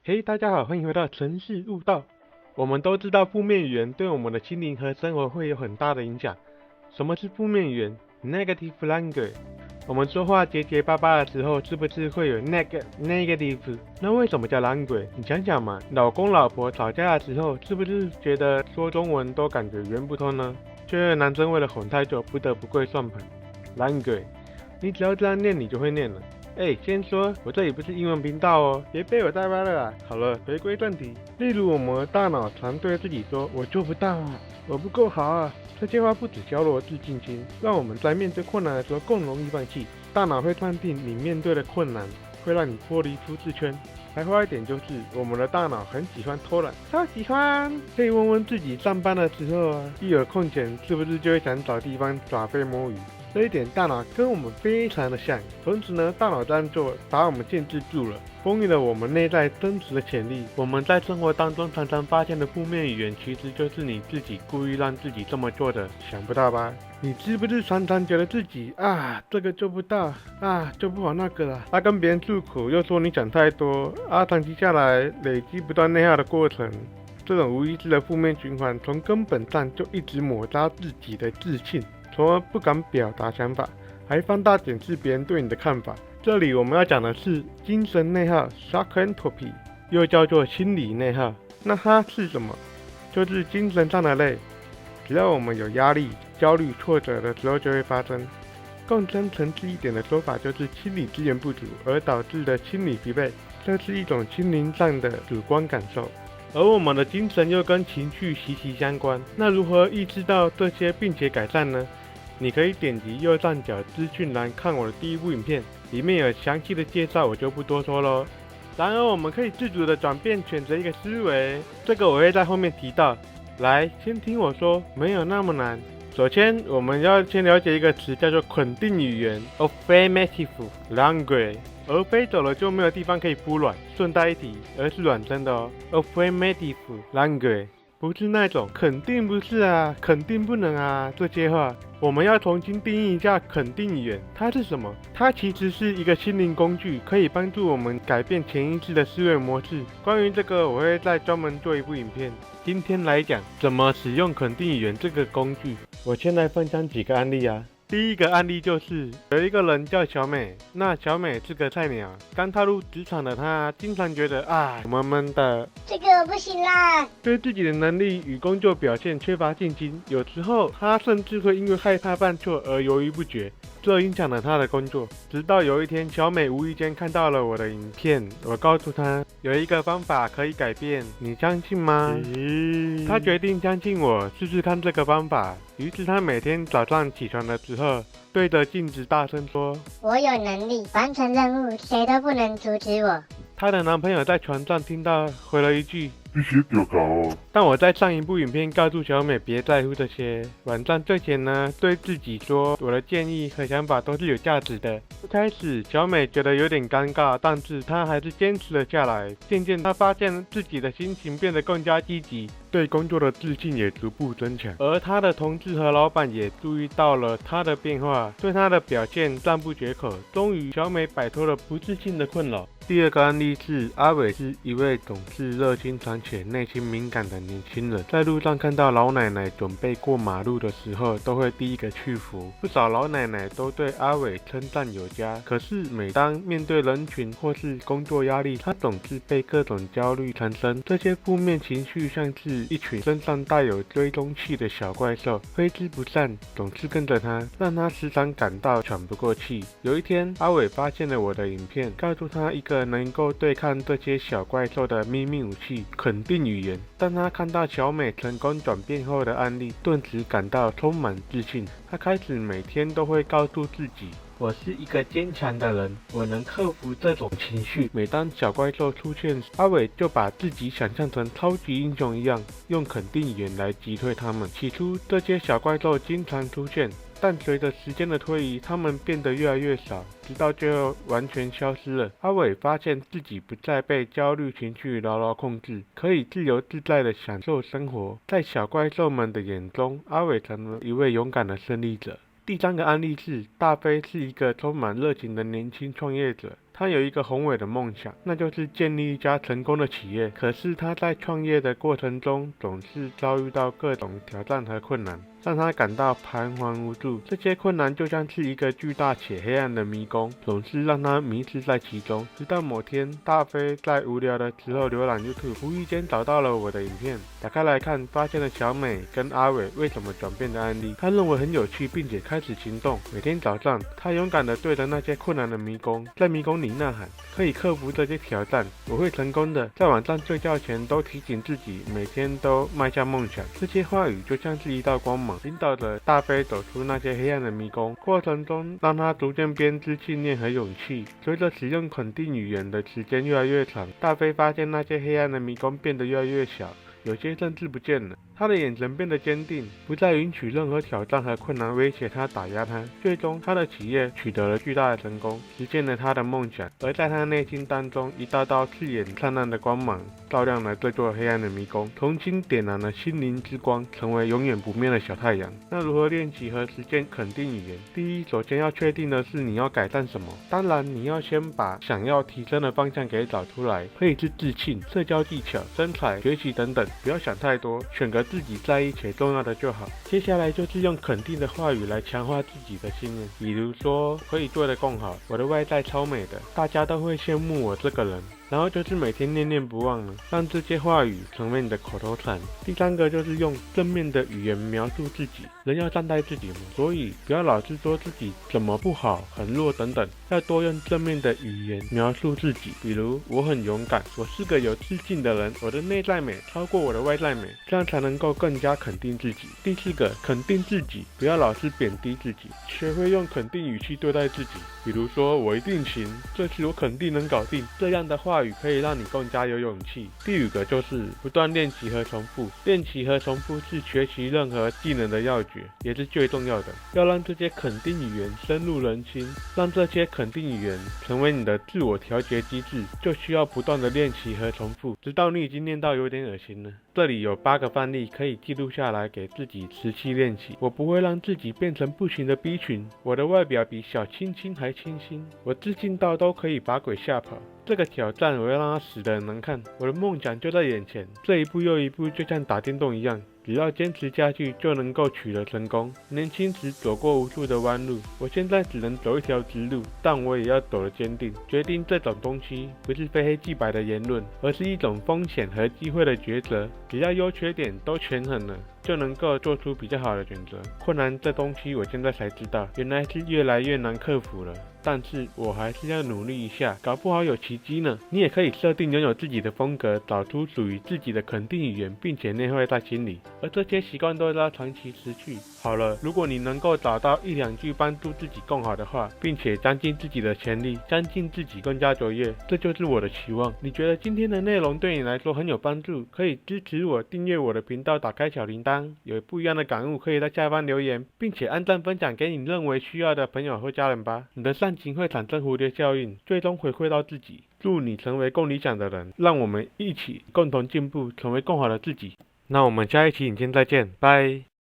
嘿，大家好，欢迎回到城市悟道。我们都知道负面语言对我们的心灵和生活会有很大的影响。什么是负面语言 ？Negative language。我们说话结结巴巴的时候，是不是会有 negative？那为什么叫 language？你想想嘛，老公老婆吵架的时候，是不是觉得说中文都感觉圆不通呢？却男生为了哄太久，不得不跪算盘。language，你只要这样念，你就会念了。先说，我这里不是英文频道哦，别被我带歪了啊。好了，回归正题。例如，我们的大脑常对自己说：“我做不到啊，我不够好啊。”这些话不止削弱自信心，让我们在面对困难的时候更容易放弃。大脑会断定你面对的困难会让你脱离舒适圈。白话一点就是，我们的大脑很喜欢偷懒，超喜欢。可以问问自己，上班的时候啊，一有空闲，是不是就会想找地方耍废摸鱼？这一点大脑跟我们非常的像，同时呢，大脑这样做把我们限制住了，封印了我们内在真实的潜力。我们在生活当中常常发现的负面语言，其实就是你自己故意让自己这么做的，想不到吧？你是不是常常觉得自己这个做不到做不好那个了，跟别人诉苦又说你讲太多长期下来累积不断内耗的过程，这种无意识的负面循环，从根本上就一直抹杀自己的自信。从而不敢表达想法，还放大检视别人对你的看法。这里我们要讲的是精神内耗 （shock entropy），又叫做心理内耗。那它是什么？就是精神上的累。只要我们有压力、焦虑、挫折的时候就会发生。更深层次一点的说法就是心理资源不足而导致的心理疲惫，这是一种心灵上的主观感受。而我们的精神又跟情绪息息相关。那如何意识到这些并且改善呢？你可以点击右上角资讯栏看我的第一部影片，里面有详细的介绍，我就不多说咯。然而我们可以自主的转变，选择一个思维，这个我会在后面提到。来，先听我说，没有那么难。首先，我们要先了解一个词，叫做肯定语言 （affirmative language）。而飞走了就没有地方可以孵卵，顺带一提，而是卵生的哦。affirmative language。不是那种肯定不是啊，肯定不能啊这些话，我们要重新定义一下肯定语言，它是什么？它其实是一个心灵工具，可以帮助我们改变潜意识的思维模式。关于这个，我会再专门做一部影片。今天来讲怎么使用肯定语言这个工具。我先来分享几个案例啊。第一个案例就是有一个人叫小美，那小美是个菜鸟，刚踏入职场的她经常觉得闷闷的，这个我不行啦，对自己的能力与工作表现缺乏信心，有时候她甚至会因为害怕犯错而犹豫不决，这影响了她的工作。直到有一天，小美无意间看到了我的影片，我告诉她有一个方法可以改变，你相信吗？她决定相信我，试试看这个方法。于是她每天早上起床的时候，对着镜子大声说：“我有能力完成任务，谁都不能阻止我。”她的男朋友在床上听到，回了一句：“你写表格哦。”但我在上一部影片告诉小美别在乎这些，晚上睡前呢，对自己说我的建议和想法都是有价值的。一开始小美觉得有点尴尬，但是她还是坚持了下来。渐渐她发现自己的心情变得更加积极，对工作的自信也逐步增强。而她的同事和老板也注意到了她的变化，对她的表现赞不绝口。终于小美摆脱了不自信的困扰。第二个案例是阿伟，是一位总是热心肠且内心敏感的年轻人，在路上看到老奶奶准备过马路的时候，都会第一个去扶。不少老奶奶都对阿伟称赞有加，可是每当面对人群或是工作压力，他总是被各种焦虑缠身。这些负面情绪像是一群身上带有追踪器的小怪兽，挥之不散，总是跟着他，让他时常感到喘不过气。有一天，阿伟发现了我的影片，告诉他一个能够对抗这些小怪兽的秘密武器——肯定语言。当他看到小美成功转变后的案例，顿时感到充满自信。他开始每天都会告诉自己：“我是一个坚强的人，我能克服这种情绪。”每当小怪兽出现时，阿伟就把自己想象成超级英雄一样，用肯定语言来击退他们。起初，这些小怪兽经常出现，但随着时间的推移，它们变得越来越少，直到最后完全消失了。阿伟发现自己不再被焦虑情绪牢牢控制，可以自由自在地享受生活。在小怪兽们的眼中，阿伟成了一位勇敢的胜利者。第三个案例是大飞，是一个充满热情的年轻创业者。他有一个宏伟的梦想，那就是建立一家成功的企业。可是他在创业的过程中，总是遭遇到各种挑战和困难，让他感到彷徨无助。这些困难就像是一个巨大且黑暗的迷宫，总是让他迷失在其中。直到某天，大飞在无聊的时候浏览 YouTube， 无意间找到了我的影片，打开来看，发现了小美跟阿伟为什么转变的案例。他认为很有趣，并且开始行动。每天早上，他勇敢地对着那些困难的迷宫，在迷宫里呐喊：可以克服这些挑战，我会成功的。在晚上睡觉前，都提醒自己每天都迈向梦想。这些话语就像是一道光芒，引导着大飞走出那些黑暗的迷宫，过程中让他逐渐编织信念和勇气。随着使用肯定语言的时间越来越长，大飞发现那些黑暗的迷宫变得越来越小，有些甚至不见了。他的眼神变得坚定，不再允许任何挑战和困难威胁他、打压他。最终，他的企业取得了巨大的成功，实现了他的梦想。而在他内心当中，一道道刺眼灿烂的光芒照亮了这座黑暗的迷宫，重新点燃了心灵之光，成为永远不灭的小太阳。那如何练习和实践肯定语言？第一，首先要确定的是你要改善什么。当然，你要先把想要提升的方向给找出来，可以是自信、社交技巧、身材、学习等等。不要想太多，选个自己在意且重要的就好。接下来就是用肯定的话语来强化自己的信念，比如说可以做得更好，我的外在超美的，大家都会羡慕我这个人。然后就是每天念念不忘了，让这些话语成为你的口头禅。第三个就是用正面的语言描述自己，人要善待自己嘛，所以不要老是说自己怎么不好、很弱等等，要多用正面的语言描述自己，比如我很勇敢，我是个有自信的人，我的内在美超过我的外在美，这样才能够更加肯定自己。第四个，肯定自己，不要老是贬低自己，学会用肯定语气对待自己，比如说我一定行，这次我肯定能搞定，这样的话语可以让你更加有勇气。第五个就是不断练习和重复，练习和重复是学习任何技能的要诀，也是最重要的。要让这些肯定语言深入人心，让这些肯定语言成为你的自我调节机制，就需要不断的练习和重复，直到你已经念到有点恶心了。这里有8个范例可以记录下来，给自己持续练习。我不会让自己变成不行的 B 群，我的外表比小清新还清新，我自信到都可以把鬼吓跑。这个挑战我要让它死得很难看，我的梦想就在眼前，这一步又一步就像打电动一样，只要坚持下去就能够取得成功。年轻时走过无数的弯路，我现在只能走一条直路，但我也要走得坚定。决定这种东西不是非黑即白的言论，而是一种风险和机会的抉择，只要优缺点都权衡了，就能够做出比较好的选择。困难这东西我现在才知道，原来是越来越难克服了，但是我还是要努力一下，搞不好有奇迹呢。你也可以设定拥有自己的风格，找出属于自己的肯定语言，并且内化在心里，而这些习惯都要长期持续。好了，如果你能够找到1、2句帮助自己更好的话，并且将尽自己的潜力，相信自己更加卓越，这就是我的期望。你觉得今天的内容对你来说很有帮助，可以支持我，订阅我的频道，打开小铃铛，有不一样的感悟可以在下方留言，并且按赞分享给你认为需要的朋友或家人吧。你的善行会产生蝴蝶效应，最终回馈到自己。祝你成为更理想的人，让我们一起共同进步，成为更好的自己。那我们下一期影片再见，拜。